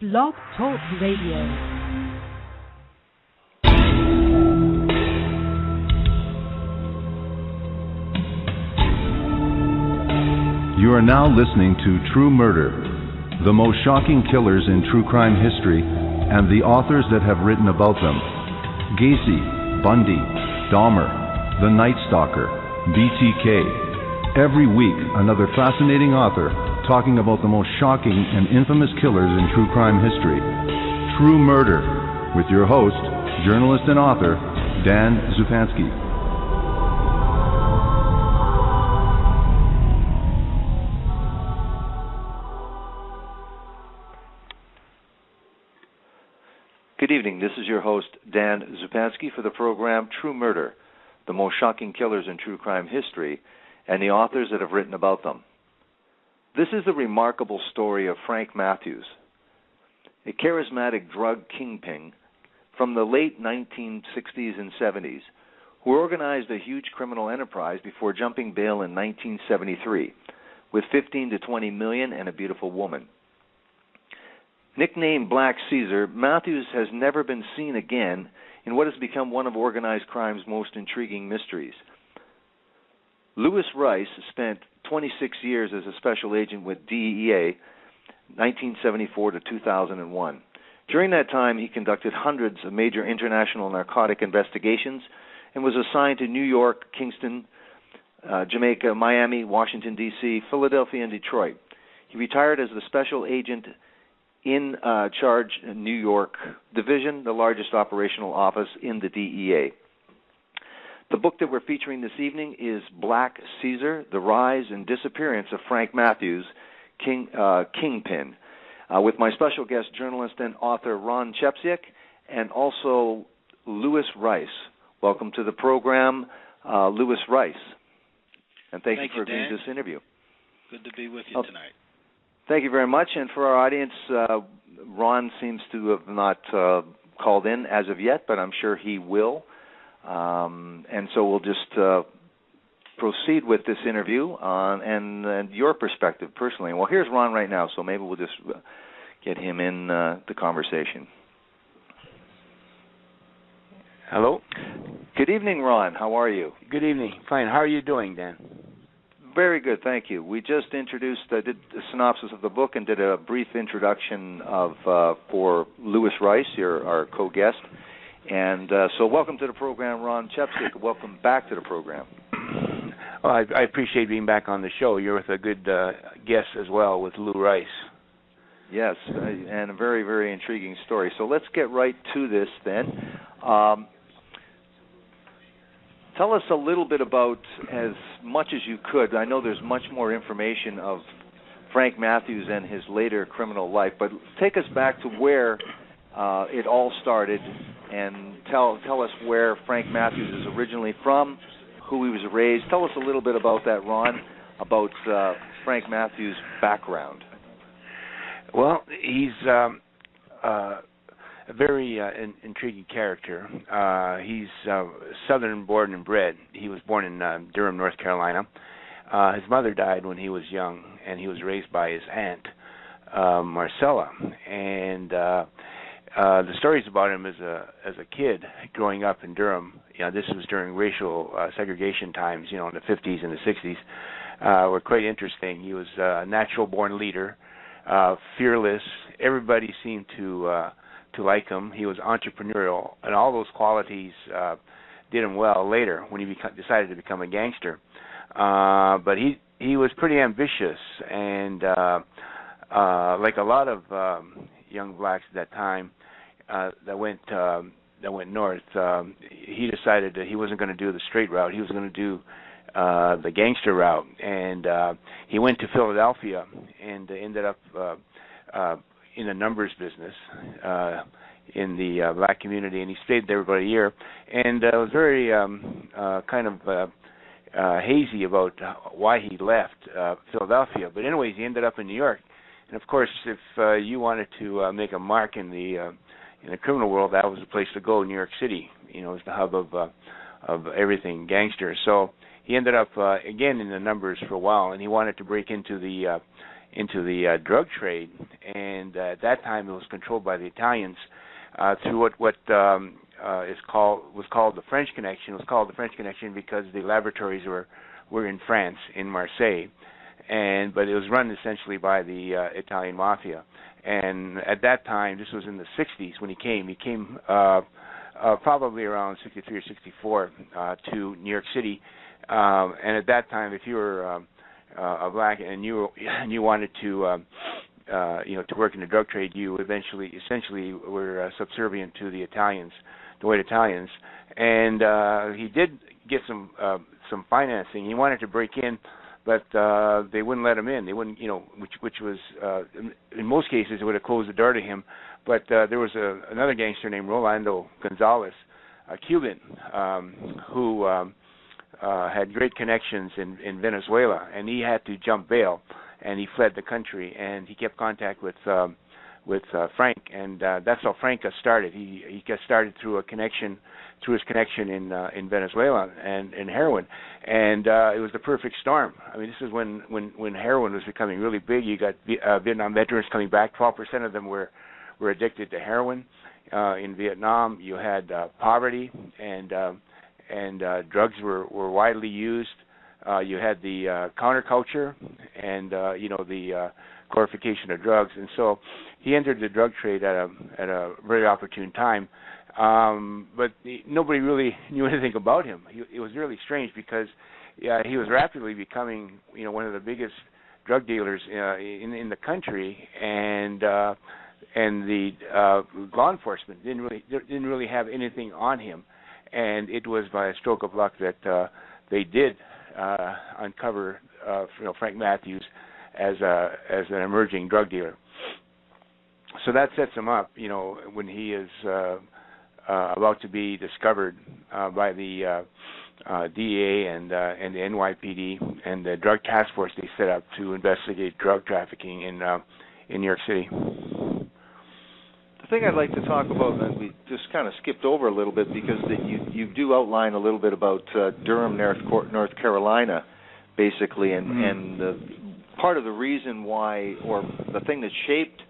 Blog Talk Radio. You are now listening to True Murder, the most shocking killers in true crime history, and the authors that have written about them. Gacy, Bundy, Dahmer, The Night Stalker, BTK. Every week, another fascinating author talking about the most shocking and infamous killers in true crime history. True Murder, with your host, journalist and author, Dan Zupansky. Good evening. This is your host, Dan Zupansky, for the program True Murder, the most shocking killers in true crime history, and the authors that have written about them. This is the remarkable story of Frank Matthews, a charismatic drug kingpin from the late 1960s and 70s, who organized a huge criminal enterprise before jumping bail in 1973 with 15 to 20 million and a beautiful woman. Nicknamed Black Caesar, Matthews has never been seen again in what has become one of organized crime's most intriguing mysteries. Louis Rice spent 26 years as a special agent with DEA, 1974 to 2001. During that time, he conducted hundreds of major international narcotic investigations and was assigned to New York, Kingston, Jamaica, Miami, Washington, D.C., Philadelphia, and Detroit. He retired as the special agent in charge New York Division, the largest operational office in the DEA. The book that we're featuring this evening is Black Caesar, The Rise and Disappearance of Frank Matthews, Kingpin, with my special guest, journalist and author Ron Chepsiak, and also Louis Rice. Welcome to the program, Louis Rice. And thank you for agreeing to this interview. Good to be with you tonight. Thank you very much. And for our audience, Ron seems to have not called in as of yet, but I'm sure he will. And so we'll just proceed with this interview and your perspective personally. Well, here's Ron right now, so maybe we'll just get him in the conversation. Hello. Good evening, Ron. How are you? Good evening. Fine. How are you doing, Dan? Very good, thank you. We just introduced, did a synopsis of the book and did a brief introduction for Louis Rice, our co-guest. And so welcome to the program, Ron Chepsiak. Welcome back to the program. Well, I appreciate being back on the show. You're with a good guest as well with Lou Rice. Yes, and a very, very intriguing story. So let's get right to this then. Tell us a little bit about, as much as you could, I know there's much more information of Frank Matthews and his later criminal life, but take us back to where it all started and tell us where Frank Matthews is originally from, who he was raised. Tell us a little bit about that, Ron, about Frank Matthews' background. Well, he's a very intriguing character. He's Southern born and bred. He was born in Durham, North Carolina. His mother died when he was young, and he was raised by his aunt, Marcella. And the stories about him as a kid growing up in Durham, this was during racial segregation times, in the 50s and the 60s, were quite interesting. He was a natural-born leader, fearless. Everybody seemed to like him. He was entrepreneurial, and all those qualities did him well later when he decided to become a gangster. But he was pretty ambitious, and like a lot of young blacks at that time that went north, he decided that he wasn't going to do the straight route. He was going to do the gangster route, and he went to Philadelphia and ended up in the numbers business in the black community, and he stayed there about a year, and was very kind of hazy about why he left Philadelphia. But anyways, he ended up in New York, and of course, if you wanted to make a mark in the criminal world, that was the place to go. New York City, it was the hub of everything gangster. So he ended up again in the numbers for a while, and he wanted to break into the into the drug trade, and at that time it was controlled by the Italians through what was called the French Connection. It was called the French Connection because the laboratories were in France, in Marseille, but it was run essentially by the Italian mafia. And at that time, this was in the 60s when he came. He came probably around 63 or 64 to New York City. And at that time, if you were a black and you wanted to to work in the drug trade, you essentially were subservient to the Italians, the white Italians. And he did get some financing. He wanted to break in, but they wouldn't let him in. They wouldn't, which was in most cases it would have closed the door to him. But there was another gangster named Rolando Gonzalez, a Cuban, who had great connections in Venezuela, and he had to jump bail, and he fled the country, and he kept contact with Frank, and that's how Frank got started. He got started through his connection in Venezuela and in heroin, and it was the perfect storm. I mean, this is when heroin was becoming really big. You got Vietnam veterans coming back. 12% of them were addicted to heroin in Vietnam. You had poverty, and drugs were widely used. You had the counterculture and the glorification of drugs, and so he entered the drug trade at a very opportune time. But nobody really knew anything about him. It was really strange because he was rapidly becoming one of the biggest drug dealers in the country, and the law enforcement didn't really have anything on him. And it was by a stroke of luck that they did uncover Frank Matthews as an emerging drug dealer. So that sets him up, when he is about to be discovered by the DEA and the NYPD and the drug task force they set up to investigate drug trafficking in New York City. The thing I'd like to talk about, and we just kind of skipped over a little bit because you do outline a little bit about Durham, North Carolina, basically, and part of the reason why, or the thing that shaped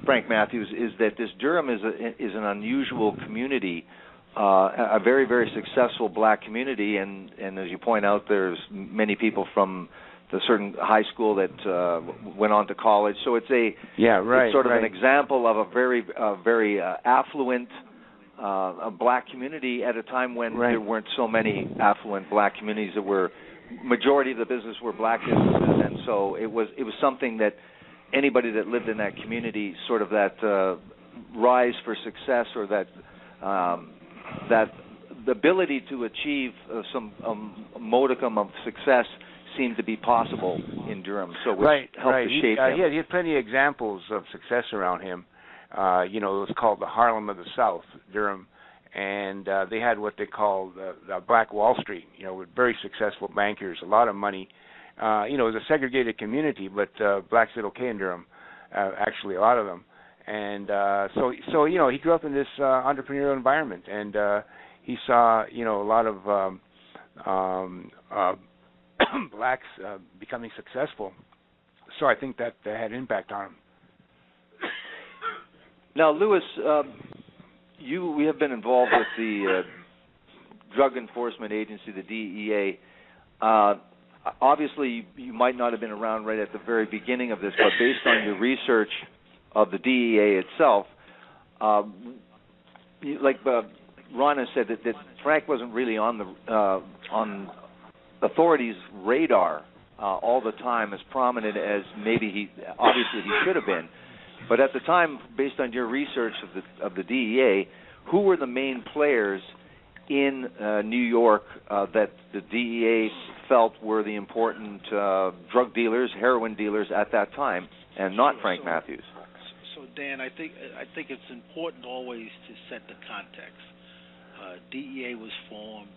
Frank Matthews is that this Durham is an unusual community, a very, very successful black community, and as you point out, there's many people from the certain high school that went on to college. So it's it's sort of an example of a very affluent black community at a time when there weren't so many affluent black communities. Majority of the business were black businesses, and so it was something that anybody that lived in that community, sort of that rise for success, or that the ability to achieve some modicum of success seemed to be possible in Durham, so it helped to shape him. He had plenty of examples of success around him. It was called the Harlem of the South, Durham, and they had what they called the Black Wall Street, with very successful bankers, a lot of money. It was a segregated community, but blacks did okay in Durham, actually, a lot of them. And so he grew up in this entrepreneurial environment, and he saw, a lot of blacks becoming successful. So I think that had impact on him. Now, Louis, we have been involved with the Drug Enforcement Agency, the DEA. Obviously, you might not have been around right at the very beginning of this, but based on your research of the DEA itself, like Ron has said, that Frank wasn't really on authorities' radar all the time, as prominent as maybe he should have been. But at the time, based on your research of the DEA, who were the main players in New York that the DEA felt were the important drug dealers, heroin dealers at that time, and not Frank Matthews? So Dan, I think it's important always to set the context. DEA was formed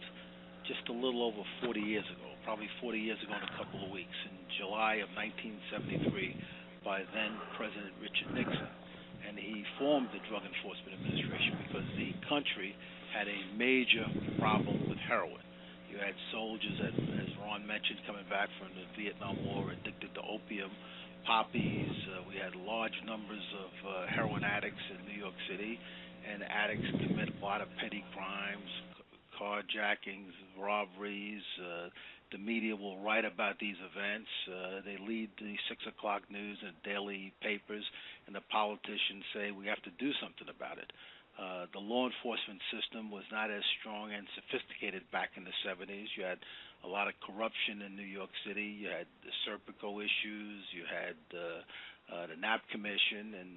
just a little over 40 years ago, probably 40 years ago in a couple of weeks, in July of 1973, by then President Richard Nixon. And he formed the Drug Enforcement Administration because the country had a major problem with heroin. You had soldiers, as Ron mentioned, coming back from the Vietnam War, addicted to opium, poppies. We had large numbers of heroin addicts in New York City, and addicts commit a lot of petty crimes, carjackings, robberies. The media will write about these events. They lead the 6 o'clock news and daily papers, and the politicians say we have to do something about it. The law enforcement system was not as strong and sophisticated back in the 70s. You had a lot of corruption in New York City. You had the Serpico issues. You had the NAP Commission, and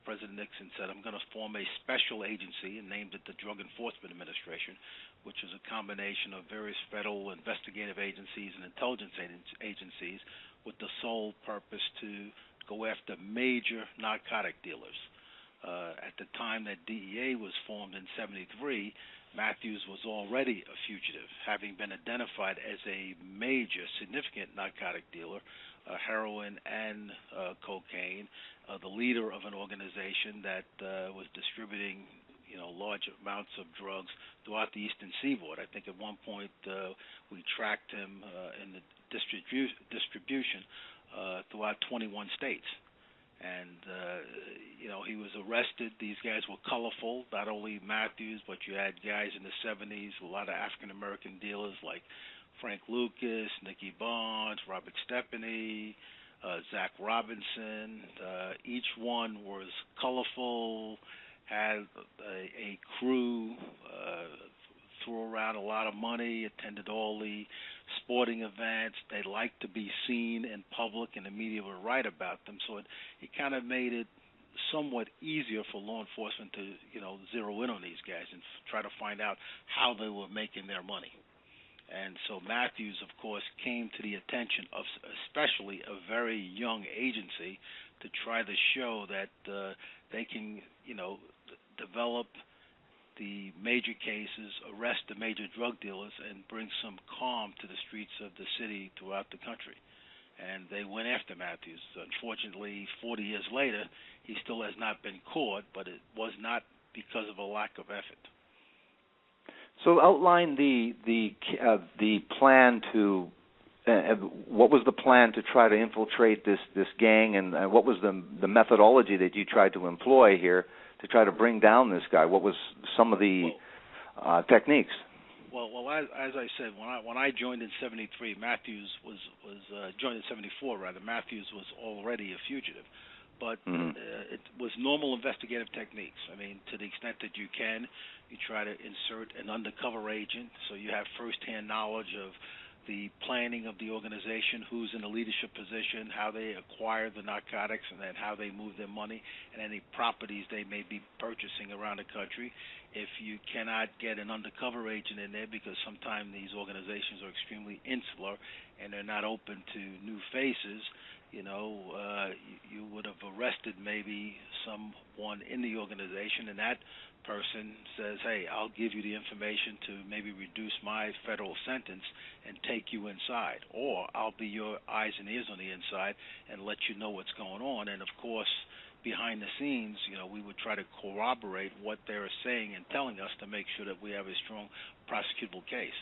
President Nixon said, I'm going to form a special agency, and named it the Drug Enforcement Administration, which is a combination of various federal investigative agencies and intelligence agencies with the sole purpose to go after major narcotic dealers. At the time that DEA was formed in 73, Matthews was already a fugitive, having been identified as a major, significant narcotic dealer, heroin and cocaine, the leader of an organization that was distributing, large amounts of drugs throughout the Eastern Seaboard. I think at one point we tracked him in the distribution throughout 21 states. And, he was arrested. These guys were colorful, not only Matthews, but you had guys in the 70s, a lot of African-American dealers like Frank Lucas, Nicky Barnes, Robert Stepney, Zach Robinson. Each one was colorful, had a crew, threw around a lot of money, attended all the sporting events. They liked to be seen in public, and the media would write about them. So it kind of made it somewhat easier for law enforcement to, zero in on these guys and try to find out how they were making their money. And so Matthews, of course, came to the attention of especially a very young agency to try to show that they can, develop the major cases, arrest the major drug dealers, and bring some calm to the streets of the city throughout the country. And they went after Matthews. Unfortunately, 40 years later, he still has not been caught, but it was not because of a lack of effort. So outline the plan to what was the plan to try to infiltrate this gang, and what was the methodology that you tried to employ here to try to bring down this guy? What was some of the techniques? Well, as I said, when I joined in '73, Matthews was joined in '74 rather. Matthews was already a fugitive, but it was normal investigative techniques. I mean, to the extent that you can, you try to insert an undercover agent, so you have firsthand knowledge of the planning of the organization, who's in a leadership position, how they acquire the narcotics, and then how they move their money, and any properties they may be purchasing around the country. If you cannot get an undercover agent in there, because sometimes these organizations are extremely insular and they're not open to new faces, you would have arrested maybe someone in the organization, and that person says, hey, I'll give you the information to maybe reduce my federal sentence and take you inside, or I'll be your eyes and ears on the inside and let you know what's going on. And, of course, behind the scenes, we would try to corroborate what they're saying and telling us to make sure that we have a strong prosecutable case.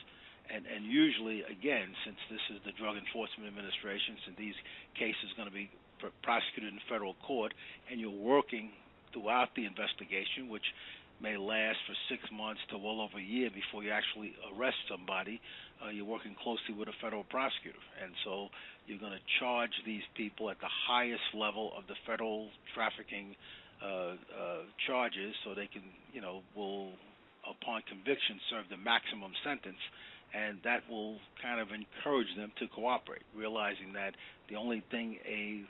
And usually, again, since this is the Drug Enforcement Administration, since these cases are going to be prosecuted in federal court, and you're working throughout the investigation, which may last for 6 months to well over a year before you actually arrest somebody, you're working closely with a federal prosecutor. And so you're going to charge these people at the highest level of the federal trafficking charges, so they can, will, upon conviction, serve the maximum sentence. And that will kind of encourage them to cooperate, realizing that the only thing a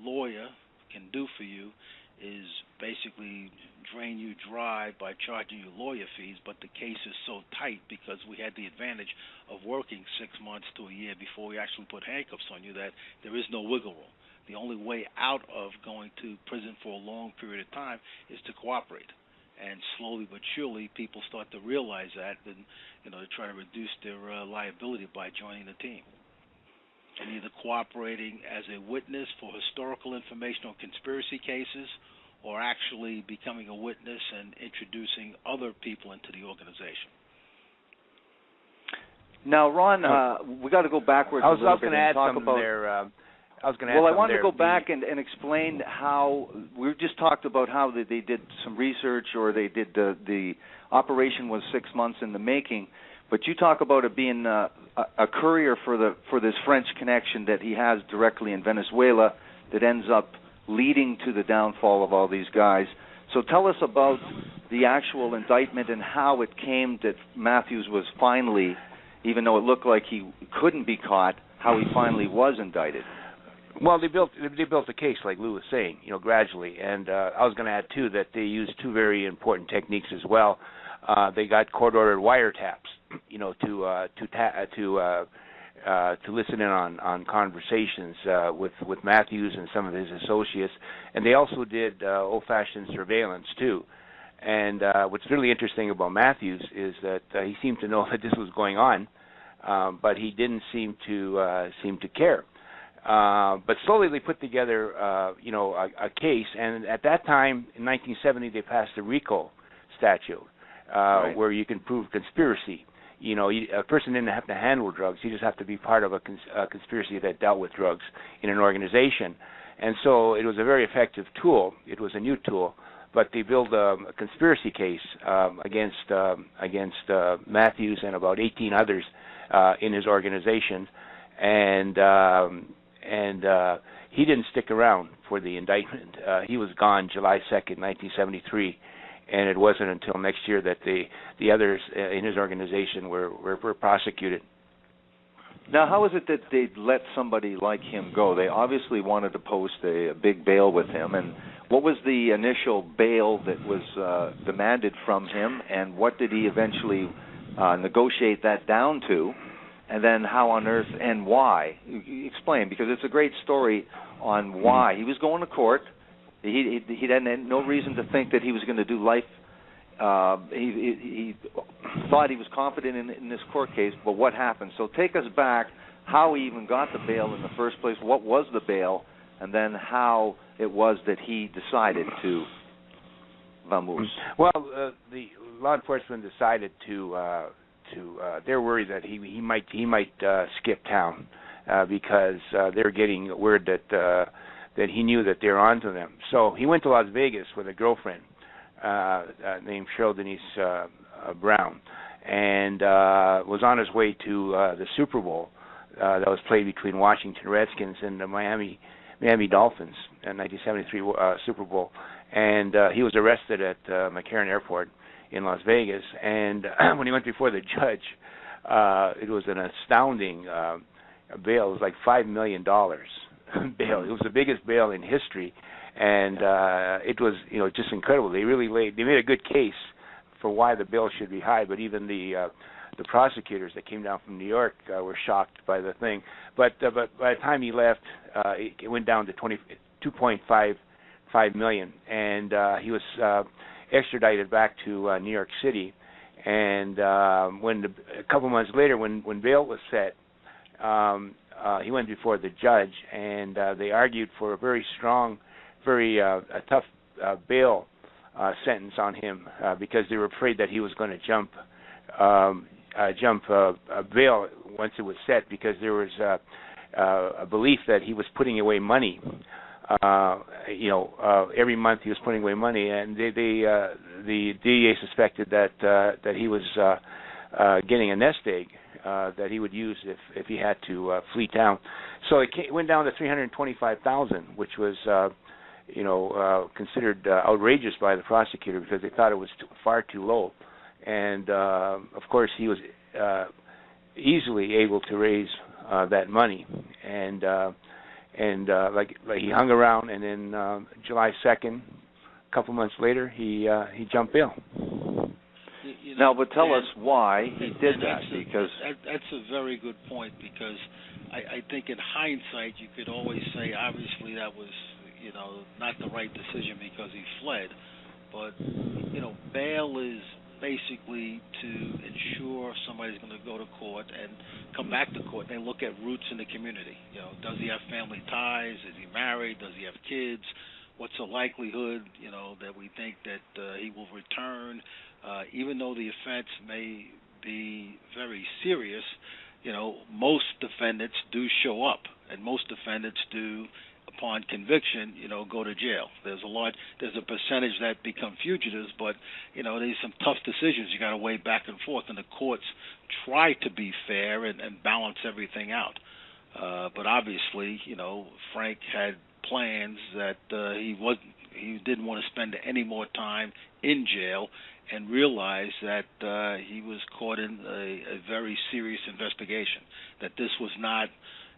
lawyer can do for you is basically drain you dry by charging you lawyer fees, but the case is so tight because we had the advantage of working 6 months to a year before we actually put handcuffs on you that there is no wiggle room. The only way out of going to prison for a long period of time is to cooperate. And slowly but surely, people start to realize that, and they try to reduce their liability by joining the team. And either cooperating as a witness for historical information on conspiracy cases, or actually becoming a witness and introducing other people into the organization. Now, Ron, we got to go backwards a little bit and talk about. I wanted to go back and explain how we just talked about how they did some research, or they did the operation was 6 months in the making. But you talk about it being a courier for this French connection that he has directly in Venezuela that ends up leading to the downfall of all these guys. So tell us about the actual indictment and how it came that Matthews was finally, even though it looked like he couldn't be caught, how he finally was indicted. Well, they built the case, like Lou was saying, gradually. And I was going to add too that they used two very important techniques as well. They got court-ordered wiretaps, to listen in on conversations with Matthews and some of his associates, and they also did old-fashioned surveillance too. And what's really interesting about Matthews is that he seemed to know that this was going on, but he didn't seem to care. But slowly they put together, a case, and at that time in 1970 they passed the RICO statute, right, where you can prove conspiracy. A person didn't have to handle drugs; you just have to be part of a conspiracy that dealt with drugs in an organization. And so it was a very effective tool. It was a new tool, but they built a conspiracy case against Matthews and about 18 others in his organization, and he didn't stick around for the indictment. He was gone July 2nd, 1973, and it wasn't until next year that the others in his organization were prosecuted. Now, how is it that they let somebody like him go? They obviously wanted to post a big bail with him, and what was the initial bail that was demanded from him, and what did he eventually negotiate that down to? And then how on earth and why? Explain, because it's a great story on why. He was going to court. He had no reason to think that he was going to do life. He thought he was confident in this court case, but what happened? So take us back, how he even got the bail in the first place, what was the bail, and then how it was that he decided to vamoose. Well, the law enforcement decided to they're worried that he might skip town because they're getting word that he knew that they're onto them. So he went to Las Vegas with a girlfriend named Cheryl Denise Brown, and was on his way to the Super Bowl that was played between Washington Redskins and the Miami Dolphins in 1973 Super Bowl. And he was arrested at McCarran Airport in Las Vegas, and when he went before the judge, it was an astounding bail. It was like $5 million bail. It was the biggest bail in history, and it was just incredible. They made a good case for why the bail should be high, but even the prosecutors that came down from New York were shocked by the thing. But by the time he left, it went down to $2.5 million, and he was extradited back to New York City. And a couple months later, when bail was set, he went before the judge, and they argued for a very strong, a tough bail sentence on him because they were afraid that he was going to jump bail once it was set, because there was a belief that he was putting away money. Every month he was putting away money, and the DEA suspected that he was getting a nest egg that he would use if he had to flee town. So it went down to $325,000, which was considered outrageous by the prosecutor because they thought it was far too low. And of course he was easily able to raise that money, and like he hung around, and then July 2nd, a couple months later, he jumped bail. Now, but tell us why he did that, because that's a very good point, because I think in hindsight you could always say obviously that was not the right decision because he fled, but bail is basically to ensure somebody's going to go to court and come back to court. They look at roots in the community. Does he have family ties? Is he married? Does he have kids? What's the likelihood, that we think that he will return? Even though the offense may be very serious, most defendants do show up, and most defendants do, upon conviction, go to jail. There's a percentage that become fugitives, but there's some tough decisions you got to weigh back and forth, and the courts try to be fair and balance everything out. But obviously, Frank had plans that he didn't want to spend any more time in jail, and realized that he was caught in a very serious investigation, that this was not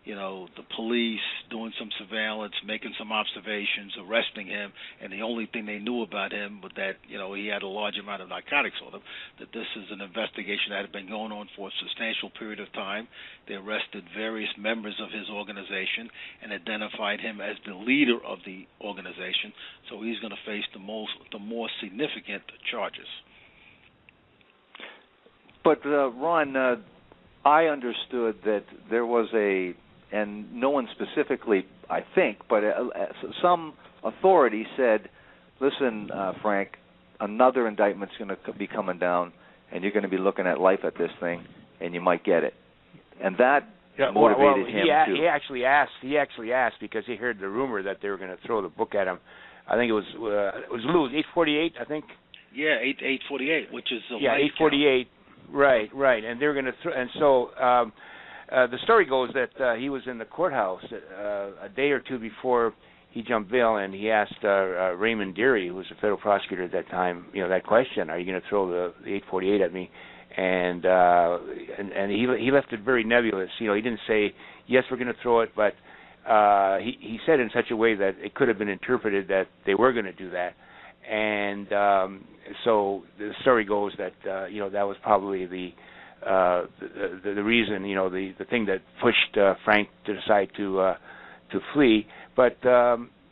the police doing some surveillance, making some observations, arresting him, and the only thing they knew about him was that, he had a large amount of narcotics on him, that this is an investigation that had been going on for a substantial period of time. They arrested various members of his organization and identified him as the leader of the organization, so he's going to face the more significant charges. But, Ron, I understood that there was and no one specifically, I think, but some authority said, listen, Frank, another indictment's going to be coming down, and you're going to be looking at life at this thing, and you might get it. And that motivated him too. He actually asked because he heard the rumor that they were going to throw the book at him. I think it was Lou, 848, I think. Yeah, 848, which is the 848. Count. Right, and they're going to and so the story goes that he was in the courthouse a day or two before he jumped bail, and he asked Raymond Deary, who was the federal prosecutor at that time, that question: "Are you going to throw the 848 at me?" And he left it very nebulous. He didn't say yes, we're going to throw it, but he said in such a way that it could have been interpreted that they were going to do that. And so the story goes that that was probably the reason, the thing that pushed Frank to decide to flee. But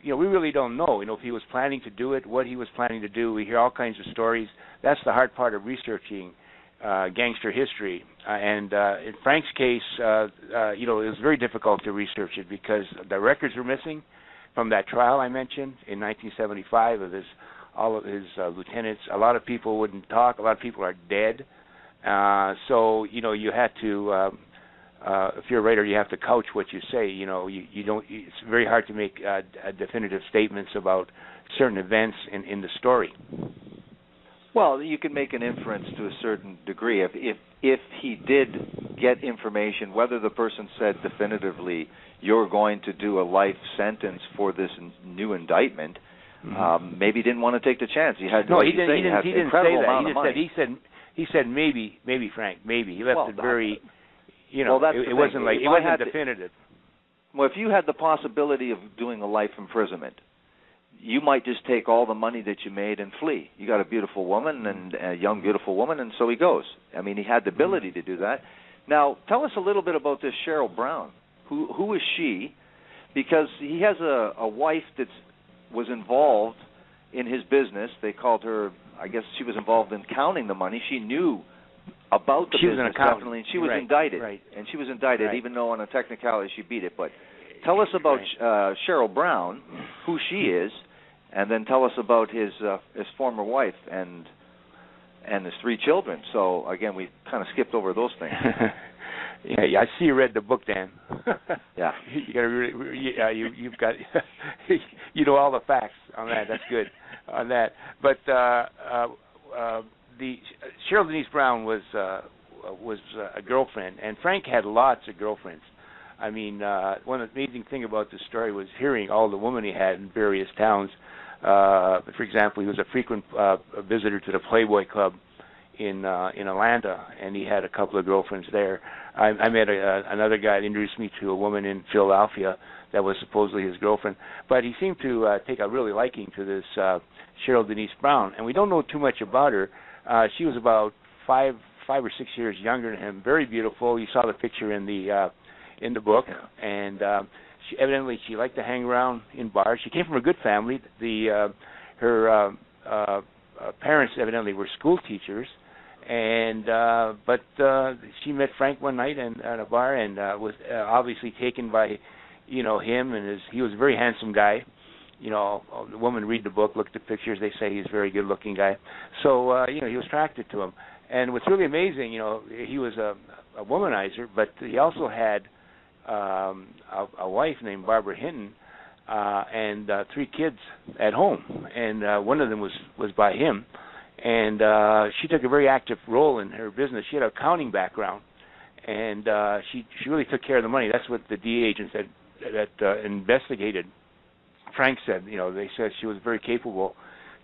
we really don't know, if he was planning to do it, what he was planning to do. We hear all kinds of stories. That's the hard part of researching gangster history. And in Frank's case, it was very difficult to research it because the records were missing from that trial I mentioned in 1975 of all of his lieutenants. A lot of people wouldn't talk. A lot of people are dead. So you had to, if you're a writer, you have to couch what you say. You don't. It's very hard to make definitive statements about certain events in the story. Well, you can make an inference to a certain degree. If he did get information, whether the person said definitively, "You're going to do a life sentence for this new indictment," maybe he didn't want to take the chance. He had he didn't say that. He said maybe Frank, maybe. He left it very, it wasn't definitive. Well, if you had the possibility of doing a life imprisonment, you might just take all the money that you made and flee. You got a beautiful woman, and a young, beautiful woman, and so he goes. I mean, he had the ability to do that. Now, tell us a little bit about this Cheryl Brown. Who is she? Because he has a wife that was involved in his business. They called her, I guess she was involved in counting the money. She knew about the business, definitely, and she was indicted. Right. And she was indicted, even though on a technicality she beat it. But tell us about Cheryl Brown, who she is, and then tell us about his former wife and his 3 children. So again, we kind of skipped over those things. Yeah, I see you read the book, Dan. Yeah, you got you've got you know all the facts on that. That's good on that. But the Cheryl Denise Brown was a girlfriend, and Frank had lots of girlfriends. I mean, one amazing thing about this story was hearing all the women he had in various towns. For example, he was a frequent visitor to the Playboy Club in Atlanta, and he had a couple of girlfriends there. I met another guy that introduced me to a woman in Philadelphia that was supposedly his girlfriend. But he seemed to take a really liking to this Cheryl Denise Brown, and we don't know too much about her. She was about 5 or 6 years younger than him. Very beautiful. You saw the picture in the book, and she liked to hang around in bars. She came from a good family. Her parents evidently were school teachers, and but she met Frank one night at a bar and was obviously taken by him, and he was a very handsome guy. The women read the book, look at the pictures, they say he's a very good looking guy. So he was attracted to him. And what's really amazing, he was a womanizer, but he also had a wife named Barbara Hinton and 3 kids at home, and one of them was by him. And she took a very active role in her business. She had an accounting background, and she really took care of the money. That's what the DA agents that investigated Frank said. They said she was a very capable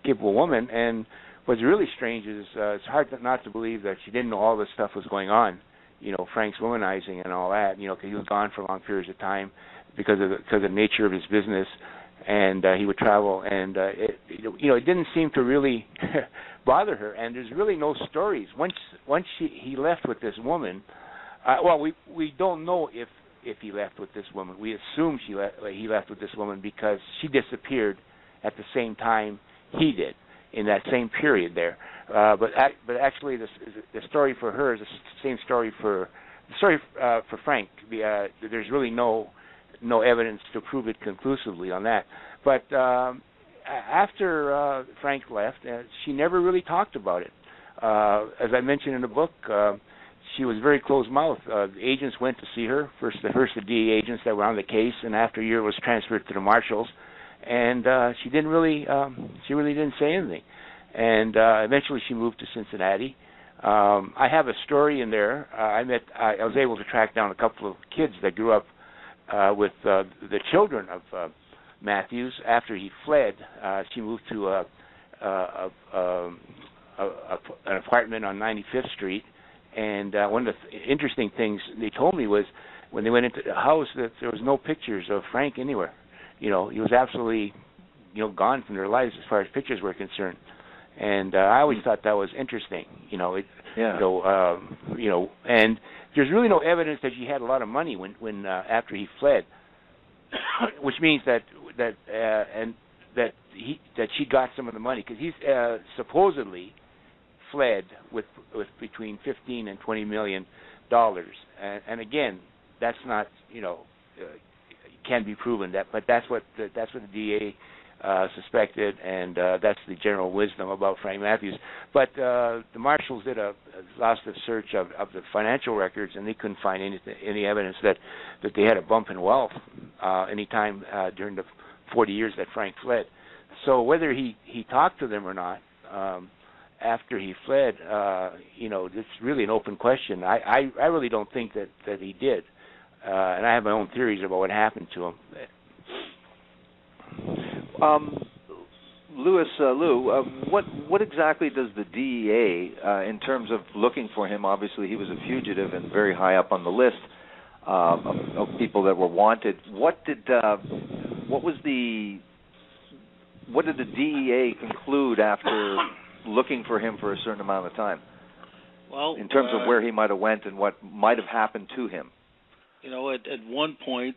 woman. And what's really strange is it's hard not to believe that she didn't know all this stuff was going on. Frank's womanizing and all that. Because he was gone for long periods of time because of the nature of his business, and he would travel, and it didn't seem to really bother her. And there's really no stories. Once he left with this woman, we don't know if he left with this woman. We assume he left with this woman because she disappeared at the same time he did in that same period there. But actually, the story for her is the same story for Frank. There's really no evidence to prove it conclusively on that. But after Frank left, she never really talked about it. As I mentioned in the book, she was very closed-mouthed. Agents went to see her, first the DEA agents that were on the case, and after a year was transferred to the marshals, and she really didn't say anything. And eventually she moved to Cincinnati. I have a story in there. I was able to track down a couple of kids that grew up with the children of Matthews. After he fled, she moved to an apartment on 95th Street. And one of the interesting things they told me was when they went into the house that there was no pictures of Frank anywhere. He was absolutely, gone from their lives as far as pictures were concerned. And I always thought that was interesting. And there's really no evidence that she had a lot of money when after he fled, which means that she got some of the money because he's supposedly fled with between $15 and $20 million, and again, that's not can be proven but that's what the DA suspected, and that's the general wisdom about Frank Matthews. But the marshals did a exhaustive search of the financial records, and they couldn't find any evidence that they had a bump in wealth any time during the 40 years that Frank fled. So whether he talked to them or not after he fled, it's really an open question. I really don't think that he did, and I have my own theories about what happened to him. Lou, what exactly does the DEA, in terms of looking for him? Obviously, he was a fugitive and very high up on the list of people that were wanted. What did the DEA conclude after looking for him for a certain amount of time? Well, in terms of where he might have went and what might have happened to him. At one point,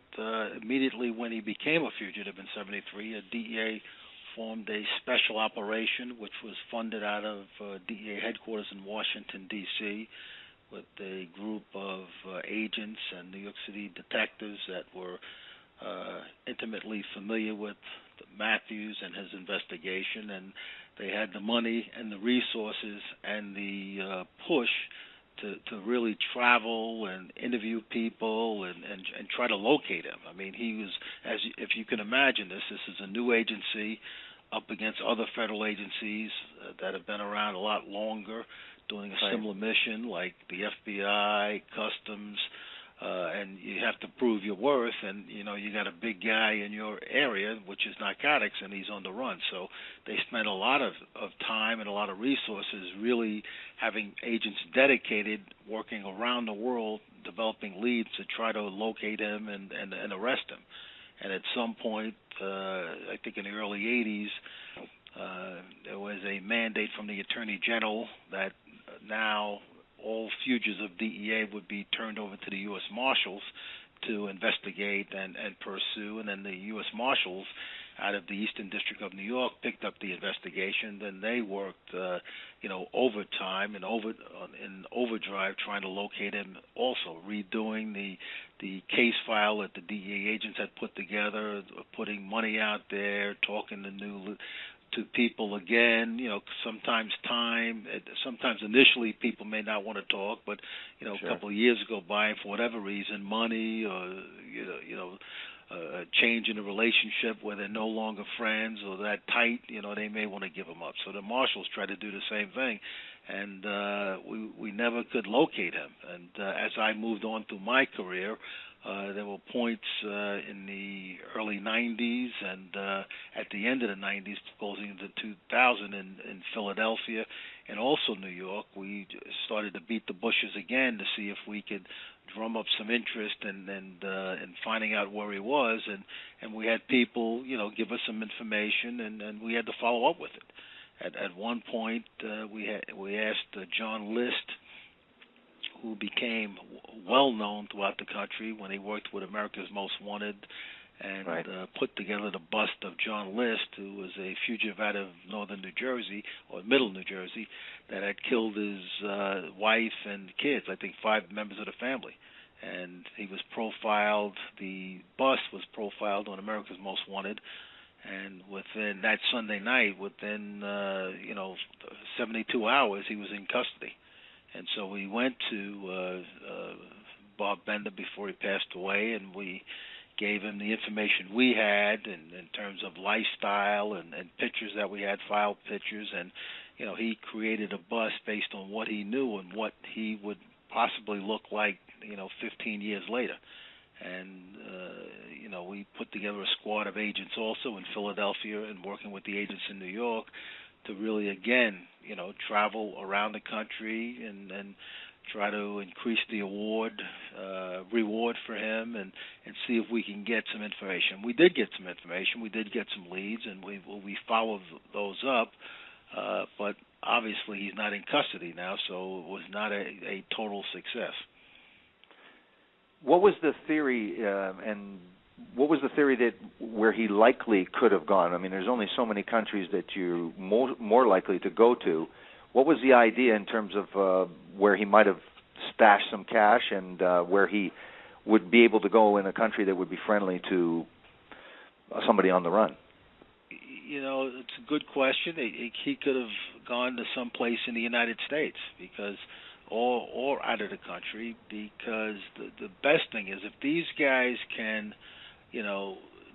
immediately when he became a fugitive in '73, a DEA formed a special operation which was funded out of DEA headquarters in Washington, D.C., with a group of agents and New York City detectives that were intimately familiar with Matthews and his investigation, and they had the money and the resources and the push to really travel and interview people and try to locate him. I mean, he was, if you can imagine this is a new agency up against other federal agencies that have been around a lot longer doing a similar mission, like the FBI, Customs, and you have to prove your worth, and you got a big guy in your area, which is narcotics, and he's on the run. So they spent a lot of time and a lot of resources really having agents dedicated, working around the world, developing leads to try to locate him and arrest him. And at some point, I think in the early 80s, there was a mandate from the Attorney General that now all fugitives of DEA would be turned over to the U.S. Marshals to investigate and pursue, and then the U.S. Marshals out of the Eastern District of New York picked up the investigation. Then they worked, overtime and in overdrive trying to locate him, also redoing the case file that the DEA agents had put together, putting money out there, talking to people again. Sometimes sometimes initially people may not want to talk, but Sure. a couple of years go by, and for whatever reason, money or a change in the relationship where they're no longer friends or that tight, they may want to give them up. So the marshals try to do the same thing, and we never could locate him. And as I moved on through my career, there were points in the early 90s and at the end of the 90s, closing into 2000 in Philadelphia and also New York. We started to beat the bushes again to see if we could drum up some interest and finding out where he was. And we had people, give us some information, and we had to follow up with it. At one point, we asked John List, who became well known throughout the country when he worked with America's Most Wanted, and Right. Put together the bust of John List, who was a fugitive out of northern New Jersey or middle New Jersey that had killed his wife and kids, I think 5 members of the family. And he was profiled, the bust was profiled on America's Most Wanted, and within that Sunday night, within 72 hours, he was in custody. And so we went to Bob Bender before he passed away, and we gave him the information we had in terms of lifestyle and pictures that we had, filed pictures, and he created a bust based on what he knew and what he would possibly look like 15 years later. And we put together a squad of agents also in Philadelphia and working with the agents in New York to really, again, travel around the country and try to increase the reward for him and see if we can get some information. We did get some information. We did get some leads, and we followed those up. But obviously he's not in custody now, so it was not a total success. What was the theory, and what was the theory that where he likely could have gone? I mean, there's only so many countries that you're more likely to go to. What was the idea in terms of where he might have stashed some cash and where he would be able to go in a country that would be friendly to somebody on the run? It's a good question. He could have gone to some place in the United States or out of the country, because the best thing is if these guys can,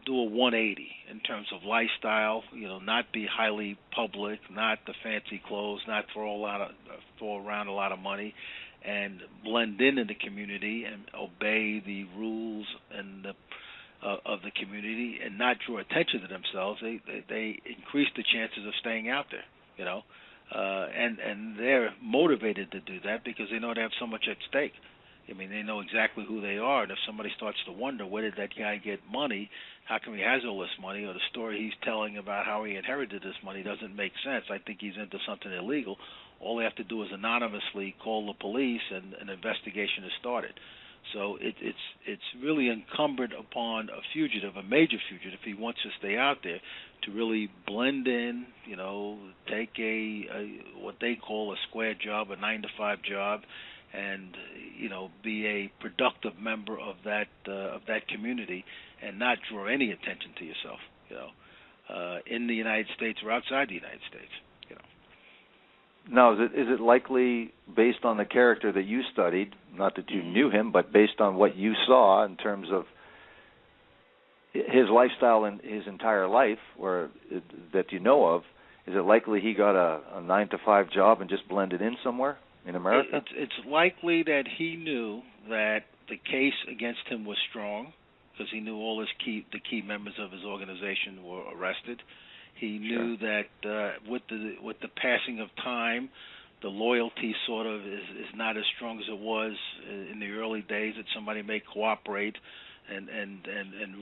do a 180 in terms of lifestyle, not be highly public, not the fancy clothes, not throw around a lot of money, and blend in the community and obey the rules and of the community and not draw attention to themselves, they increase the chances of staying out there, and they're motivated to do that because they know they have so much at stake. I mean, they know exactly who they are, and if somebody starts to wonder, where did that guy get money, how come he has all this money, or the story he's telling about how he inherited this money doesn't make sense, I think he's into something illegal, all they have to do is anonymously call the police, and an investigation is started. So it's really incumbent upon a fugitive, a major fugitive, if he wants to stay out there, to really blend in, take a what they call a square job, a 9-to-5 job, and be a productive member of that community, and not draw any attention to yourself, in the United States or outside the United States. Now, is it likely, based on the character that you studied, not that you knew him, but based on what you saw in terms of his lifestyle and his entire life, or that you know of, is it likely he got a 9-to-5 job and just blended in somewhere in America? It's likely that he knew that the case against him was strong, because he knew all the key members of his organization were arrested. He knew that with the passing of time, the loyalty sort of is not as strong as it was in the early days, that somebody may cooperate and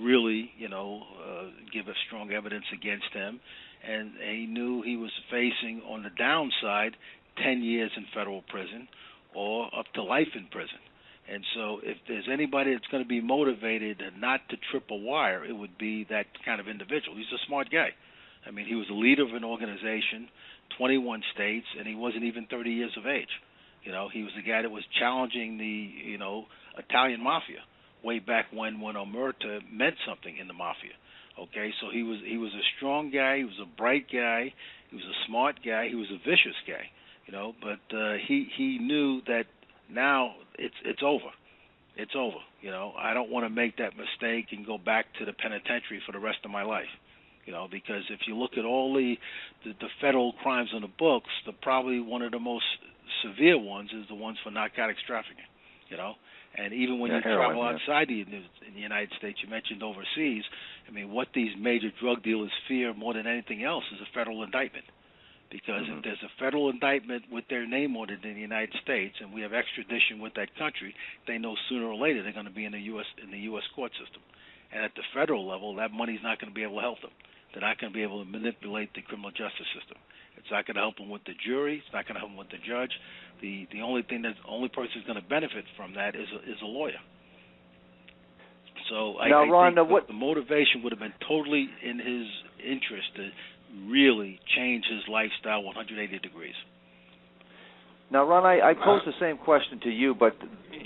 really, give a strong evidence against him. And he knew he was facing, on the downside, 10 years in federal prison or up to life in prison. And so if there's anybody that's going to be motivated not to trip a wire, it would be that kind of individual. He's a smart guy. I mean, he was the leader of an organization, 21 states, and he wasn't even 30 years of age. He was the guy that was challenging the, Italian mafia way back when omerta meant something in the mafia. Okay, so he was a strong guy. He was a bright guy. He was a smart guy. He was a vicious guy. But he knew that now it's over. It's over. I don't want to make that mistake and go back to the penitentiary for the rest of my life. Because if you look at all the federal crimes in the books, probably one of the most severe ones is the ones for narcotics trafficking. And even when you travel outside in the United States, you mentioned overseas. I mean, what these major drug dealers fear more than anything else is a federal indictment. Because if there's a federal indictment with their name on it in the United States, and we have extradition with that country, they know sooner or later they're going to be in the U.S. court system. And at the federal level, that money's not going to be able to help them. They're not going to be able to manipulate the criminal justice system. It's not going to help them with the jury. It's not going to help them with the judge. The only person who's going to benefit from that is a lawyer. So I think the motivation would have been totally in his interest to really change his lifestyle 180 degrees. Now, Ron, I pose the same question to you, but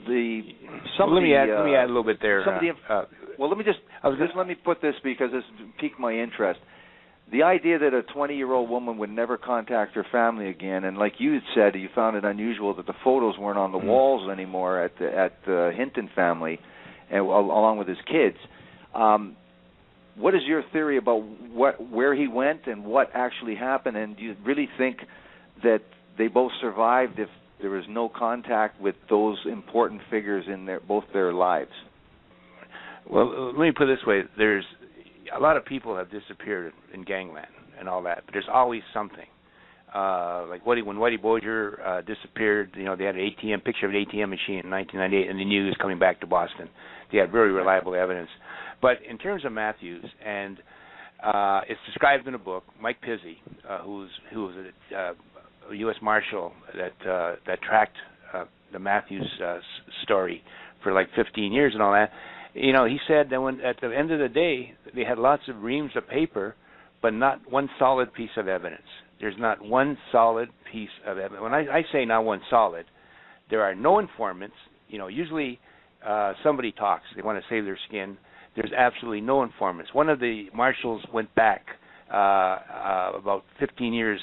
let me add a little bit there. Let me put this because this piqued my interest. The idea that a 20-year-old woman would never contact her family again, and like you had said, you found it unusual that the photos weren't on the walls anymore at the Hinton family, along with his kids. What is your theory about where he went and what actually happened? And do you really think that they both survived if there was no contact with those important figures in both their lives? Well, let me put it this way. There's a lot of people have disappeared in gangland and all that, but there's always something. Like when Whitey Bulger disappeared, they had an picture of an ATM machine in 1998, and they knew he was coming back to Boston. They had very reliable evidence. But in terms of Matthews, and it's described in a book, Mike Pizzey, who was a U.S. Marshal that tracked the Matthews story for like 15 years and all that. He said that at the end of the day, they had lots of reams of paper, but not one solid piece of evidence. There's not one solid piece of evidence. When I say not one solid, there are no informants. Usually somebody talks. They want to save their skin. There's absolutely no informants. One of the marshals went back about 15 years,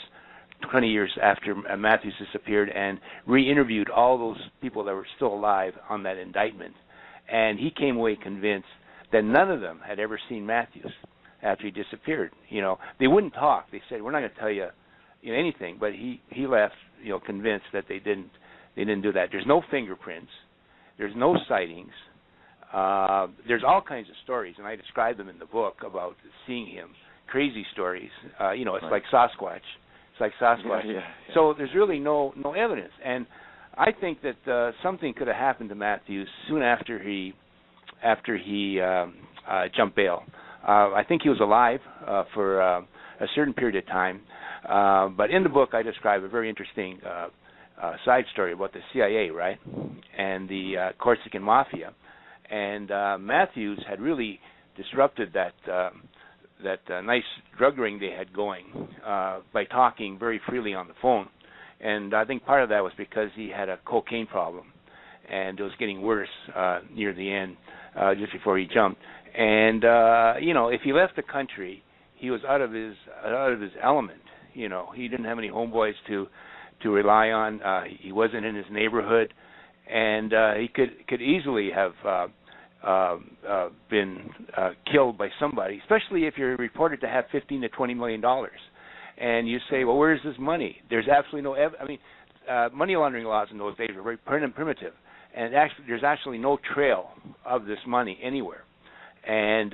20 years after Matthews disappeared and re-interviewed all those people that were still alive on that indictment. And he came away convinced that none of them had ever seen Matthews after he disappeared. They wouldn't talk. They said, "We're not going to tell you, anything." But he left, convinced that they didn't do that. There's no fingerprints. There's no sightings. There's all kinds of stories, and I describe them in the book about seeing him. Crazy stories. It's like Sasquatch. It's like Sasquatch. Yeah. So there's really no evidence. And I think that something could have happened to Matthews soon after he jumped bail. I think he was alive for a certain period of time. But in the book, I describe a very interesting side story about the CIA, right, and the Corsican Mafia. And Matthews had really disrupted that nice drug ring they had going by talking very freely on the phone. And I think part of that was because he had a cocaine problem, and it was getting worse near the end, just before he jumped. And if he left the country, he was out of his element. He didn't have any homeboys to rely on. He wasn't in his neighborhood, and he could easily have been killed by somebody, especially if you're reported to have $15 to $20 million. And you say, well, where's this money? There's absolutely no money laundering laws in those days were very primitive, and there's actually no trail of this money anywhere. And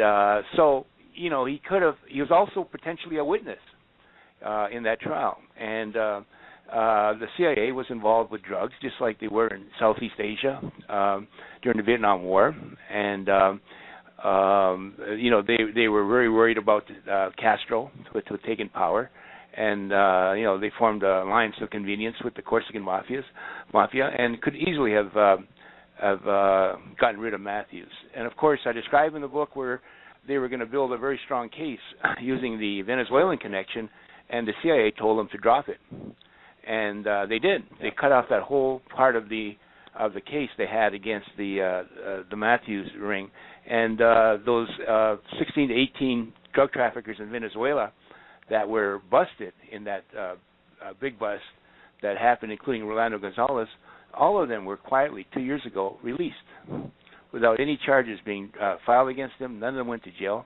so he was also potentially a witness in that trial. And the CIA was involved with drugs, just like they were in Southeast Asia during the Vietnam War, and they were very worried about Castro with taking power, and they formed an alliance of convenience with the Corsican Mafia, and could easily have gotten rid of Matthews. And of course, I describe in the book where they were going to build a very strong case using the Venezuelan connection, and the CIA told them to drop it. And they did. They cut off that whole part of the case they had against the Matthews ring, and those 16 to 18 drug traffickers in Venezuela that were busted in that big bust that happened, including Rolando Gonzalez, all of them were quietly 2 years ago released without any charges being filed against them. None of them went to jail,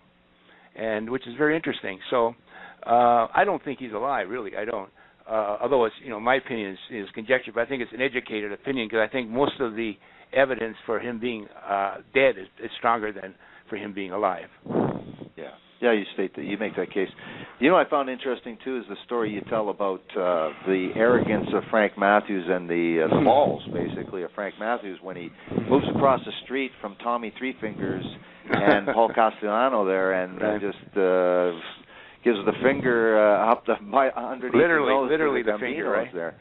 and which is very interesting. So I don't think he's alive, really. I don't. Although it's, my opinion is conjecture, but I think it's an educated opinion because I think most of the evidence for him being dead is stronger than for him being alive. Yeah, you state that, you make that case. I found interesting too is the story you tell about the arrogance of Frank Matthews and the balls, basically, of Frank Matthews when he moves across the street from Tommy Three Fingers and Paul Castellano there, and just gives the finger up underneath literally the finger, right? There.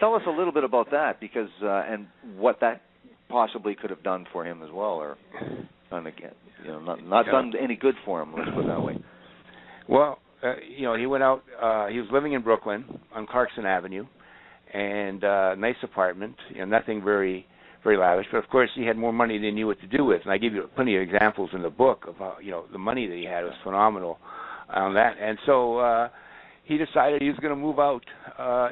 Tell us a little bit about that, because and what that possibly could have done for him as well, or done again. Not done any good for him. Let's put it that way. Well, he went out. He was living in Brooklyn on Clarkson Avenue, and nice apartment. Nothing very, very lavish. But of course, he had more money than he knew what to do with. And I give you plenty of examples in the book of how the money that he had was phenomenal on that. And so he decided he was going to move out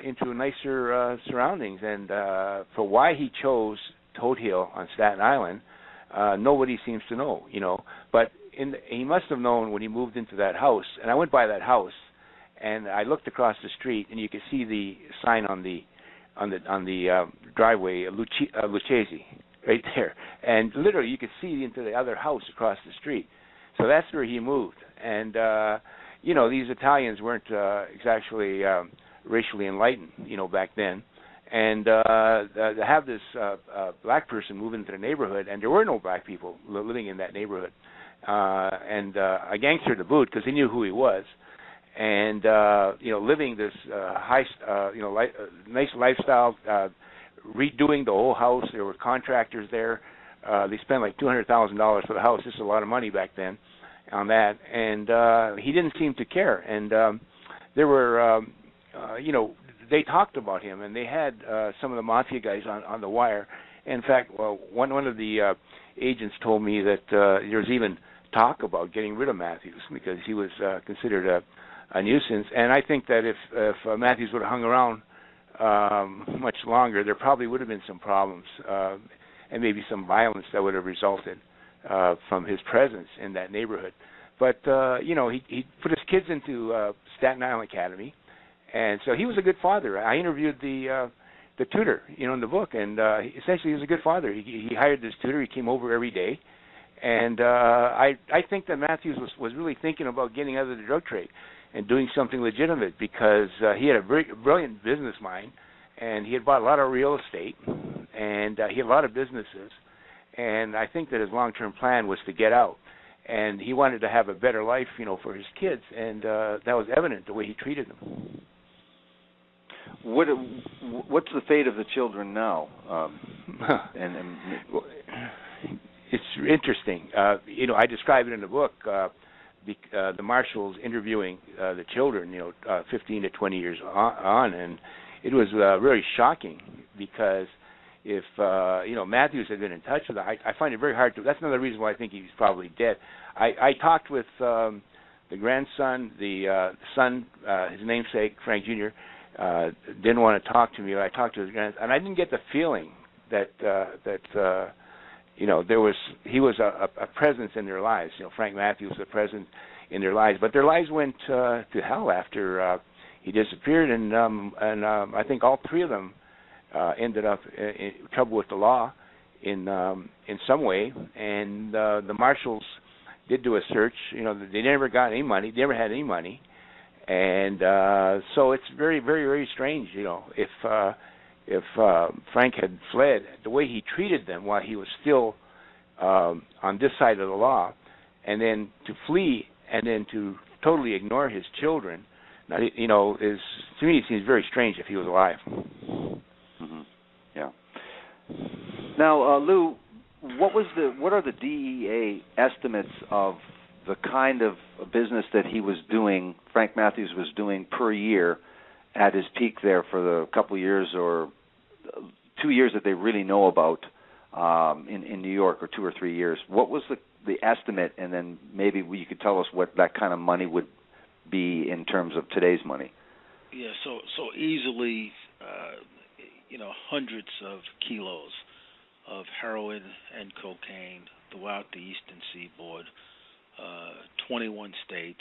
into nicer surroundings. And for why he chose Toad Hill on Staten Island, nobody seems to know, But he must have known when he moved into that house. And I went by that house, and I looked across the street, and you could see the sign on the driveway, Lucchese, right there. And literally, you could see into the other house across the street. So that's where he moved. And these Italians weren't exactly racially enlightened, back then. And to have this black person move into the neighborhood, and there were no black people living in that neighborhood, and a gangster to boot because he knew who he was, and living this nice lifestyle, redoing the whole house. There were contractors there. They spent like $200,000 for the house. This is a lot of money back then on that, and he didn't seem to care. And there were, they talked about him, and they had some of the mafia guys on the wire. In fact, one of the agents told me that there's even talk about getting rid of Matthews because he was considered a nuisance. And I think that if Matthews would have hung around much longer, there probably would have been some problems and maybe some violence that would have resulted from his presence in that neighborhood. But he put his kids into Staten Island Academy. And so he was a good father. I interviewed the tutor, in the book, and essentially he was a good father. He hired this tutor. He came over every day, and I think that Matthews was really thinking about getting out of the drug trade and doing something legitimate because he had a very brilliant business mind, and he had bought a lot of real estate, and he had a lot of businesses, and I think that his long-term plan was to get out, and he wanted to have a better life, for his kids, and that was evident the way he treated them. What's the fate of the children now? It's interesting. I describe it in the book. The marshals interviewing the children, 15 to 20 years on, and it was very shocking because if Matthews had been in touch with them, I find it very hard to. That's another reason why I think he's probably dead. I talked with the grandson, the son, his namesake, Frank Jr. Didn't want to talk to me. I talked to his grandson, and I didn't get the feeling that he was a presence in their lives. Frank Matthews was a presence in their lives, but their lives went to hell after he disappeared, and I think all three of them ended up in trouble with the law in some way, and the marshals did do a search. They never got any money. They never had any money. And so it's very, very, very strange, if Frank had fled, the way he treated them while he was still on this side of the law, and then to flee and then to totally ignore his children, to me it seems very strange if he was alive. Mm-hmm. Yeah. Now, Lou, what are the DEA estimates of the kind of business that he was doing, Frank Matthews was doing per year at his peak there for the couple of years or 2 years that they really know about in New York, or 2 or 3 years? What was the estimate, and then maybe you could tell us what that kind of money would be in terms of today's money. Yeah, so easily, hundreds of kilos of heroin and cocaine throughout the Eastern Seaboard, 21 states.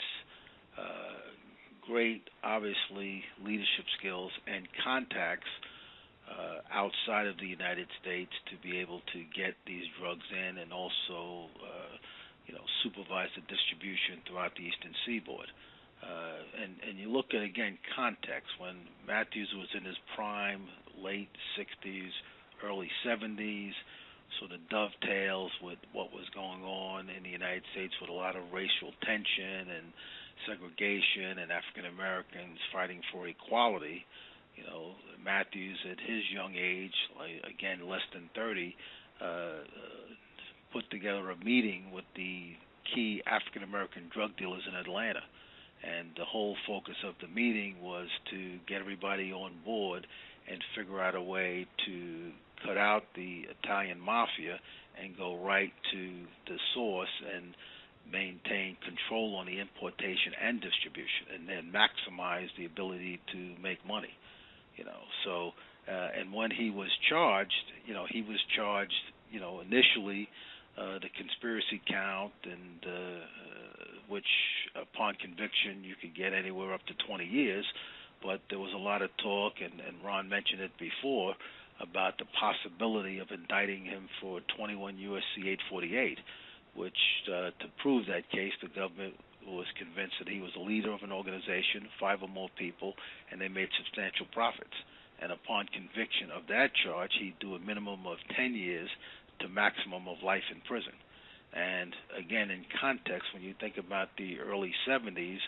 Great, obviously, leadership skills and contacts outside of the United States to be able to get these drugs in, and also, supervise the distribution throughout the Eastern Seaboard. And you look at, again, context. When Matthews was in his prime, late 60s, early 70s, sort of dovetails with what was going on in the United States with a lot of racial tension and segregation and African Americans fighting for equality. Matthews at his young age, again less than 30, put together a meeting with the key African American drug dealers in Atlanta. And the whole focus of the meeting was to get everybody on board and figure out a way to cut out the Italian mafia and go right to the source and maintain control on the importation and distribution, and then maximize the ability to make money. And when he was charged, initially the conspiracy count, and which upon conviction you could get anywhere up to 20 years. But there was a lot of talk, and Ron mentioned it before, about the possibility of indicting him for 21 U.S.C. 848, which to prove that case, the government was convinced that he was a leader of an organization, 5 or more people, and they made substantial profits. And upon conviction of that charge, he'd do a minimum of 10 years to maximum of life in prison. And again, in context, when you think about the early 70s,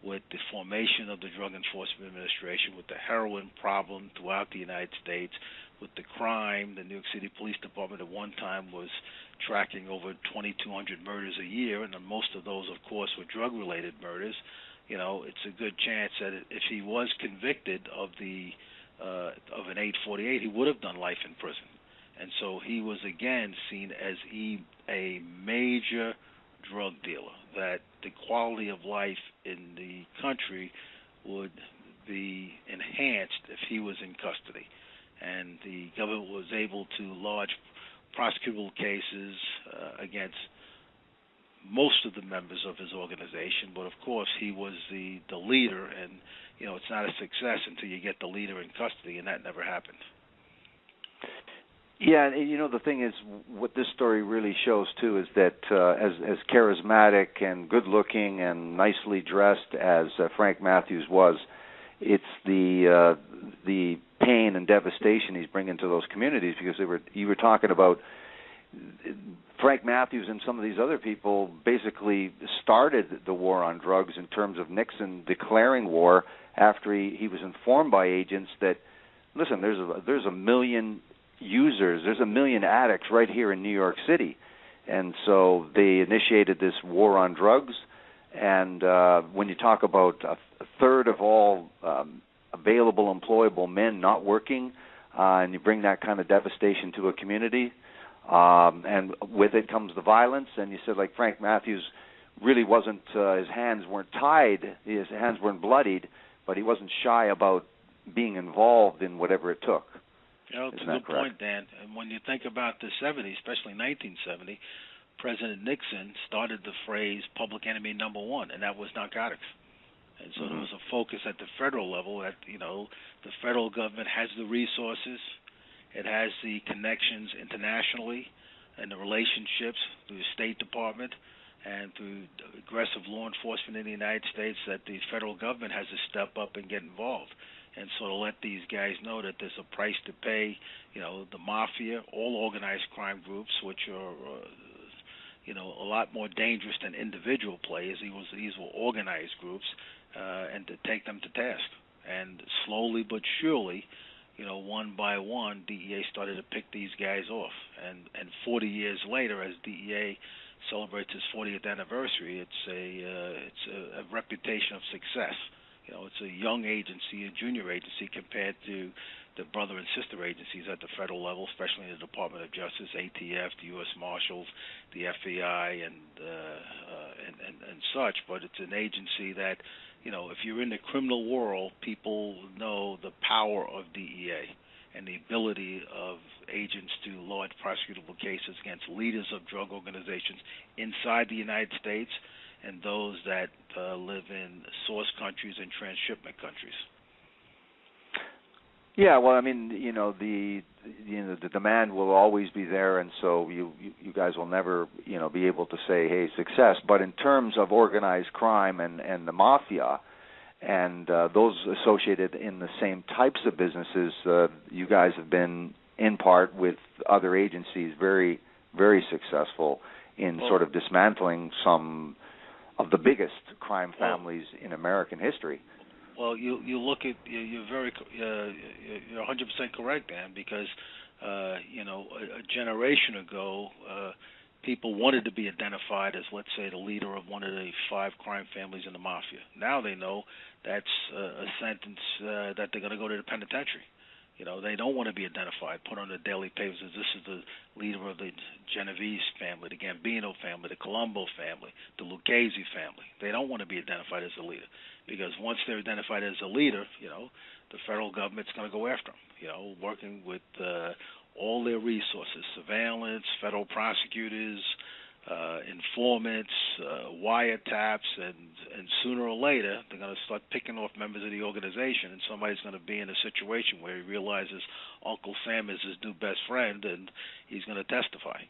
with the formation of the Drug Enforcement Administration, with the heroin problem throughout the United States, with the crime, the New York City Police Department at one time was tracking over 2,200 murders a year, and most of those, of course, were drug-related murders. It's a good chance that if he was convicted of an 848, he would have done life in prison. And so he was again seen as a major drug dealer, that the quality of life in the country would be enhanced if he was in custody. And the government was able to lodge prosecutable cases against most of the members of his organization, but of course he was the leader, and it's not a success until you get the leader in custody, and that never happened. Yeah, and the thing is, what this story really shows too is that as charismatic and good-looking and nicely dressed as Frank Matthews was, it's the pain and devastation he's bringing to those communities, because you were talking about Frank Matthews and some of these other people basically started the war on drugs in terms of Nixon declaring war after he was informed by agents that, listen, there's a million users, there's a million addicts right here in New York City. And so they initiated this war on drugs. And when you talk about a third of all available employable men not working, and you bring that kind of devastation to a community, and with it comes the violence, and you said, like, Frank Matthews really wasn't, his hands weren't tied, his hands weren't bloodied, but he wasn't shy about being involved in whatever it took. It's a good point, Dan. And when you think about the 70s, especially 1970, President Nixon started the phrase public enemy number one, and that was narcotics. And so there was a focus at the federal level that, the federal government has the resources, it has the connections internationally and the relationships through the State Department and through aggressive law enforcement in the United States, that the federal government has to step up and get involved. And so to let these guys know that there's a price to pay, the mafia, all organized crime groups, which are, a lot more dangerous than individual players. These were organized groups, and to take them to task. And slowly but surely, one by one, DEA started to pick these guys off. And 40 years later, as DEA celebrates its 40th anniversary, it's a reputation of success. It's a young agency, a junior agency, compared to the brother and sister agencies at the federal level, especially in the Department of Justice, ATF, the U.S. Marshals, the FBI, and such. But it's an agency that, if you're in the criminal world, people know the power of DEA and the ability of agents to launch prosecutable cases against leaders of drug organizations inside the United States and those that live in source countries and transshipment countries. Yeah, well, I mean, the demand will always be there, and so you guys will never, be able to say, hey, success. But in terms of organized crime and the mafia and those associated in the same types of businesses, you guys have been, in part with other agencies, very, very successful in sort of dismantling some of the biggest crime families in American history. Well, you look at you're 100% correct, Dan, because a generation ago, people wanted to be identified as, let's say, the leader of one of the 5 crime families in the mafia. Now they know that's a sentence that they're going to go to the penitentiary. They don't want to be identified, put on the daily papers as this is the leader of the Genovese family, the Gambino family, the Colombo family, the Lucchese family. They don't want to be identified as a leader, because once they're identified as a leader, the federal government's going to go after them, working with all their resources, surveillance, federal prosecutors, informants, wiretaps, and sooner or later they're going to start picking off members of the organization, and somebody's going to be in a situation where he realizes Uncle Sam is his new best friend, and he's going to testify,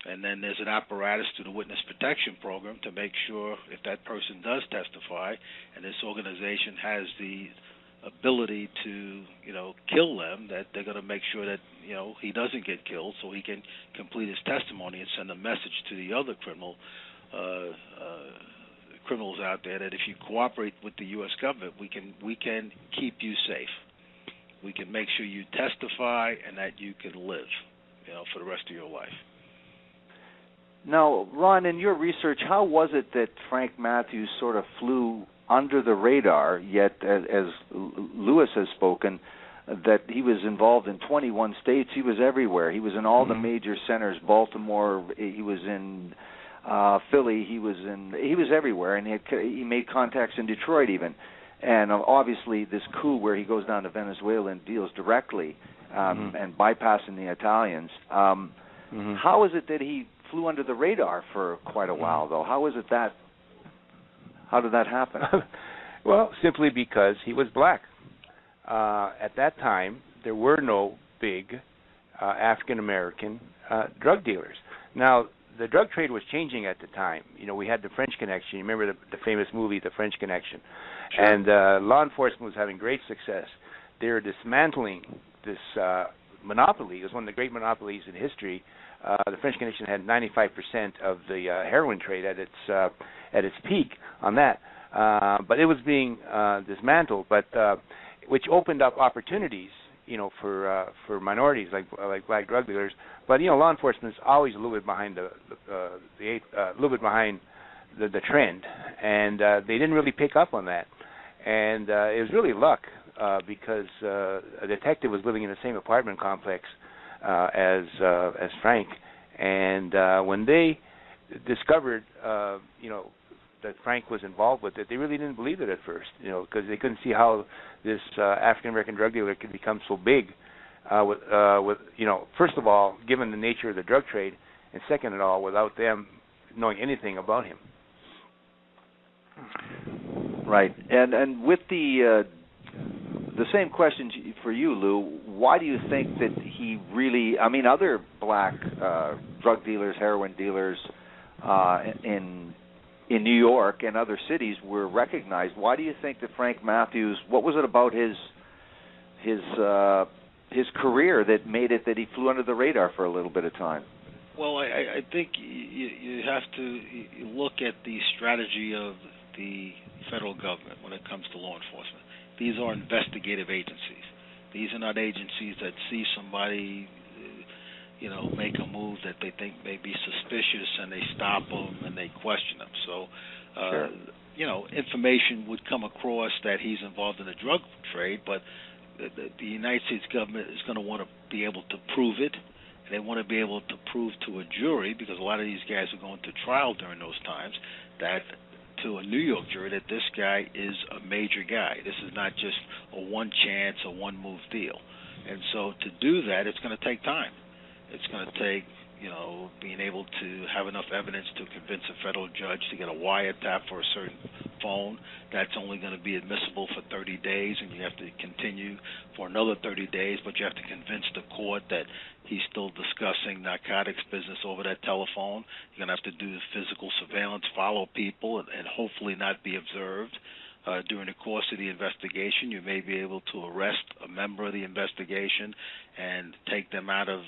And then there's an apparatus through the Witness Protection Program to make sure if that person does testify and this organization has the ability to, kill them, that they're going to make sure that, he doesn't get killed, so he can complete his testimony and send a message to the other criminals out there that if you cooperate with the U.S. government, we can keep you safe. We can make sure you testify and that you can live, for the rest of your life. Now, Ron, in your research, how was it that Frank Matthews sort of flew under the radar, yet, as Lewis has spoken, that he was involved in 21 states? He was everywhere. He was in all the major centers, Baltimore, he was in Philly, he was everywhere, and he made contacts in Detroit even. And obviously this coup where he goes down to Venezuela and deals directly and bypassing the Italians. How is it that he flew under the radar for quite a while, though? How did that happen? Well, simply because he was black. At that time, there were no big African-American drug dealers. Now, the drug trade was changing at the time. We had the French Connection. You remember the famous movie, The French Connection? Sure. And law enforcement was having great success. They were dismantling this monopoly. It was one of the great monopolies in history. The French Connection had 95% of the heroin trade at its peak on that. But it was being dismantled, which opened up opportunities, for minorities like black drug dealers. But law enforcement is always a little bit behind the trend, and they didn't really pick up on that. And it was really luck because a detective was living in the same apartment complex as Frank, and when they discovered, that Frank was involved with it, they really didn't believe it at first, because they couldn't see how this African American drug dealer could become so big. First of all, given the nature of the drug trade, and second of all, without them knowing anything about him. Right, and with the same question for you, Lou. Why do you think that he really? I mean, other black drug dealers, heroin dealers in New York and other cities were recognized. Why do you think that Frank Matthews? What was it about his career that made it that he flew under the radar for a little bit of time? Well, I think you have to look at the strategy of the federal government when it comes to law enforcement. These are investigative agencies. These are not agencies that see somebody, make a move that they think may be suspicious, and they stop them and they question them. So, Sure. Information would come across that he's involved in the drug trade, but the United States government is going to want to be able to prove it. They want to be able to prove to a jury, because a lot of these guys are going to trial during those times, that to a New York jury that this guy is a major guy. This is not just a one chance, a one move deal. And so to do that, it's going to take time. It's going to take, being able to have enough evidence to convince a federal judge to get a wiretap for a certain phone. That's only going to be admissible for 30 days, and you have to continue for another 30 days, but you have to convince the court that he's still discussing narcotics business over that telephone. You're going to have to do physical surveillance, follow people, and hopefully not be observed. During the course of the investigation, you may be able to arrest a member of the investigation and take them out of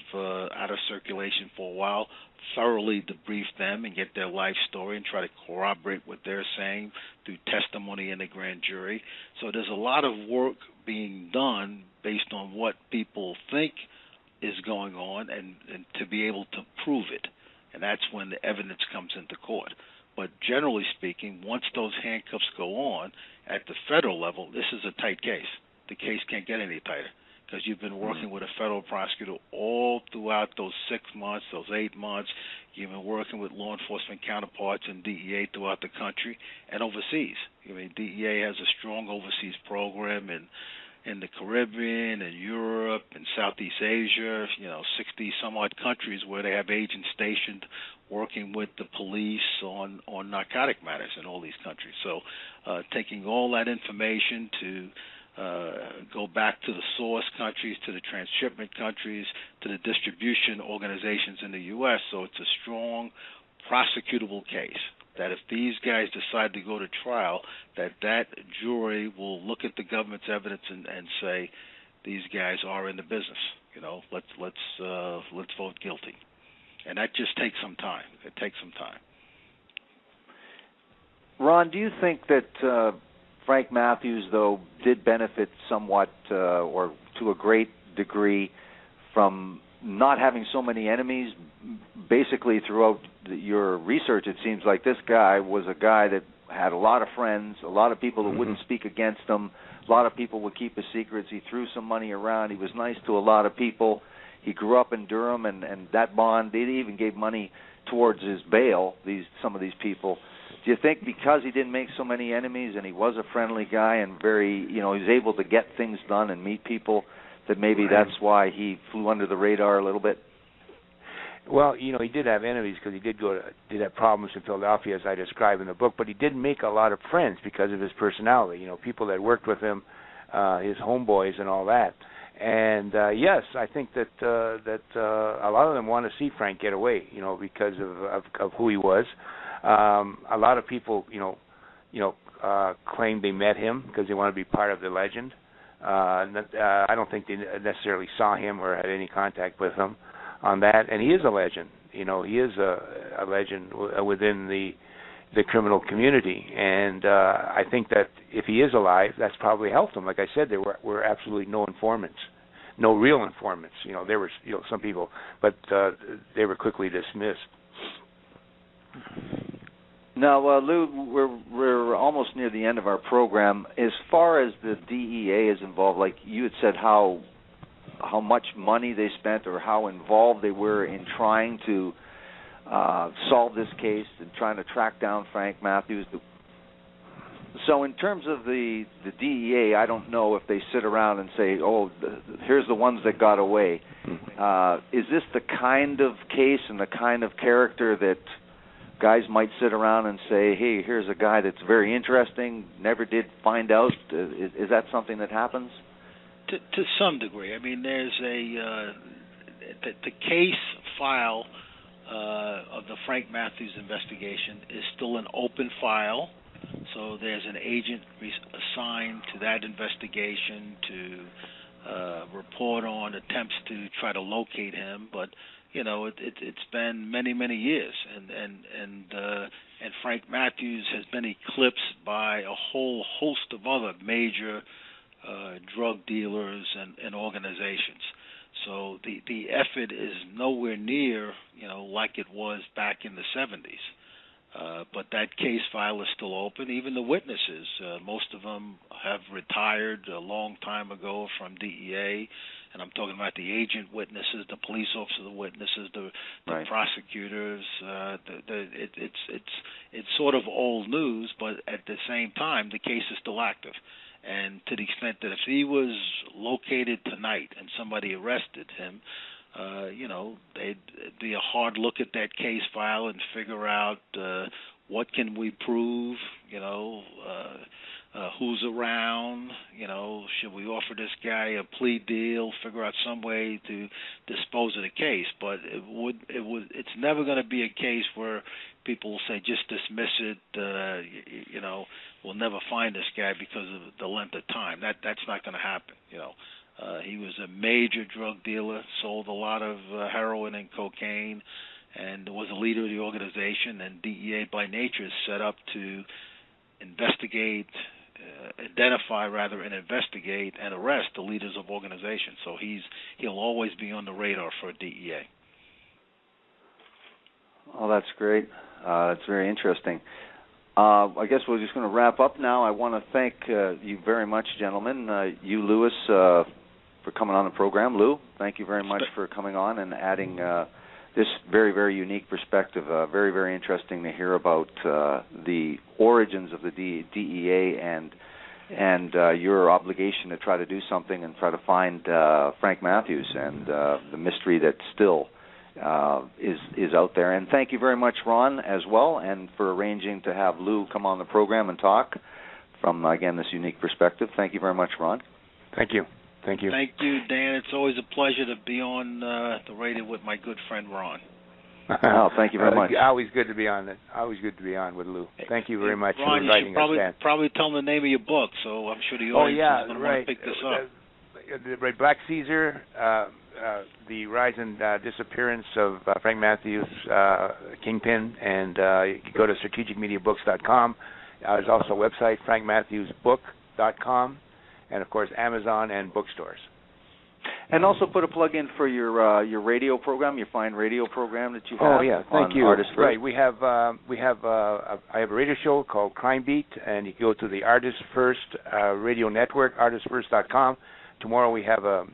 circulation for a while, thoroughly debrief them and get their life story and try to corroborate what they're saying through testimony in the grand jury. So there's a lot of work being done based on what people think is going on and to be able to prove it. And that's when the evidence comes into court. But generally speaking, once those handcuffs go on at the federal level, this is a tight case. The case can't get any tighter because you've been working with a federal prosecutor all throughout those 6 months, those 8 months. You've been working with law enforcement counterparts and DEA throughout the country and overseas. DEA has a strong overseas program in the Caribbean and Europe and Southeast Asia, 60-some-odd countries where they have agents stationed working with the police on narcotic matters in all these countries. So taking all that information to go back to the source countries, to the transshipment countries, to the distribution organizations in the U.S., so it's a strong prosecutable case. That if these guys decide to go to trial, that jury will look at the government's evidence and say, these guys are in the business. Let's vote guilty, and that just takes some time. It takes some time. Ron, do you think that Frank Matthews, though, did benefit somewhat or to a great degree from not having so many enemies? Basically, throughout your research, it seems like this guy was a guy that had a lot of friends, a lot of people that wouldn't speak against him, a lot of people would keep his secrets. He threw some money around. He was nice to a lot of people. He grew up in Durham, and that bond, they even gave money towards his bail, some of these people. Do you think because he didn't make so many enemies and he was a friendly guy and he was able to get things done and meet people, that maybe that's why he flew under the radar a little bit? Well, he did have enemies because he did have problems in Philadelphia, as I describe in the book, but he did make a lot of friends because of his personality, people that worked with him, his homeboys and all that. And yes, I think that a lot of them want to see Frank get away, because of who he was. A lot of people, claim they met him because they want to be part of the legend. I don't think they necessarily saw him or had any contact with him on that. And he is a legend. He is a legend within the criminal community. And I think that if he is alive, that's probably helped him. Like I said, there were absolutely no informants, no real informants. There were some people, but they were quickly dismissed. Now, Lou, we're almost near the end of our program. As far as the DEA is involved, like you had said, how much money they spent or how involved they were in trying to solve this case and trying to track down Frank Matthews. So in terms of the DEA, I don't know if they sit around and say, here's the ones that got away. Is this the kind of case and the kind of character that guys might sit around and say, hey, here's a guy that's very interesting, never did find out? Is that something that happens? To some degree. I mean, there's the case file of the Frank Matthews investigation is still an open file, so there's an agent assigned to that investigation to report on attempts to try to locate him, but it's been many years, and Frank Matthews has been eclipsed by a whole host of other major drug dealers and organizations. So the effort is nowhere near, like it was back in the 70s. But that case file is still open. Even the witnesses, most of them have retired a long time ago from DEA, and I'm talking about the agent witnesses, the police officer witnesses, the Right. prosecutors. It's sort of old news, but at the same time, the case is still active. And to the extent that if he was located tonight and somebody arrested him, they'd be a hard look at that case file and figure out what can we prove, who's around, should we offer this guy a plea deal, figure out some way to dispose of the case. But it's never going to be a case where people will say just dismiss it, we'll never find this guy because of the length of time. That's not going to happen, He was a major drug dealer, sold a lot of heroin and cocaine, and was a leader of the organization. And DEA, by nature, is set up to identify and investigate and arrest the leaders of organizations. So he'll always be on the radar for DEA. Oh, that's great. That's very interesting. I guess we're just going to wrap up now. I want to thank you very much, gentlemen. You, Louis, for coming on the program. Lou, thank you very much for coming on and adding this very, very unique perspective. Very, very interesting to hear about the origins of the DEA and your obligation to try to do something and try to find Frank Matthews and the mystery that still is out there. And thank you very much, Ron, as well, and for arranging to have Lou come on the program and talk from, again, this unique perspective. Thank you very much, Ron. Thank you. Thank you, Dan. It's always a pleasure to be on the radio with my good friend Ron. Oh, thank you very much. Always good to be on it. Always good to be on with Lou. Thank you very much Ron, for inviting us, Dan. Probably tell them the name of your book, so I'm sure the audience is going to want to pick this up. Black Caesar, the rise and disappearance of Frank Matthews, Kingpin, and you can go to strategicmediabooks.com. There's also a website, frankmatthewsbook.com, and of course Amazon and bookstores. And also put a plug in for your radio program, your fine radio program that you have. Oh yeah, thank you. Artist Right, I have a radio show called Crime Beat, and you can go to the Artist First Radio Network, artistfirst.com. Tomorrow we have a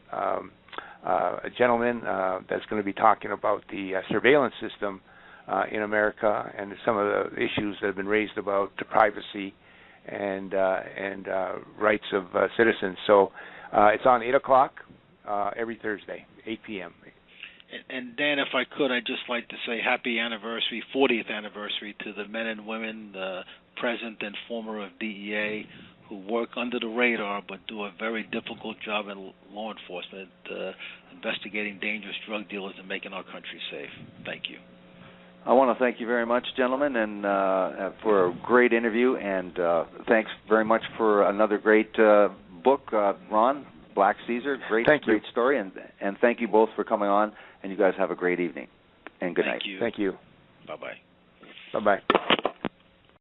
gentleman that's going to be talking about the surveillance system in America and some of the issues that have been raised about the privacy and rights of citizens. So it's on 8 o'clock every Thursday, 8 p.m. And Dan, if I could, I'd just like to say happy anniversary, 40th anniversary to the men and women, present and former of DEA, who work under the radar but do a very difficult job in law enforcement, investigating dangerous drug dealers and making our country safe. Thank you. I want to thank you very much, gentlemen, and for a great interview, and thanks very much for another great book, Ron, Black Caesar. Great story, and thank you both for coming on, and you guys have a great evening, and good night. Thank you. Thank you. Bye-bye. Bye-bye.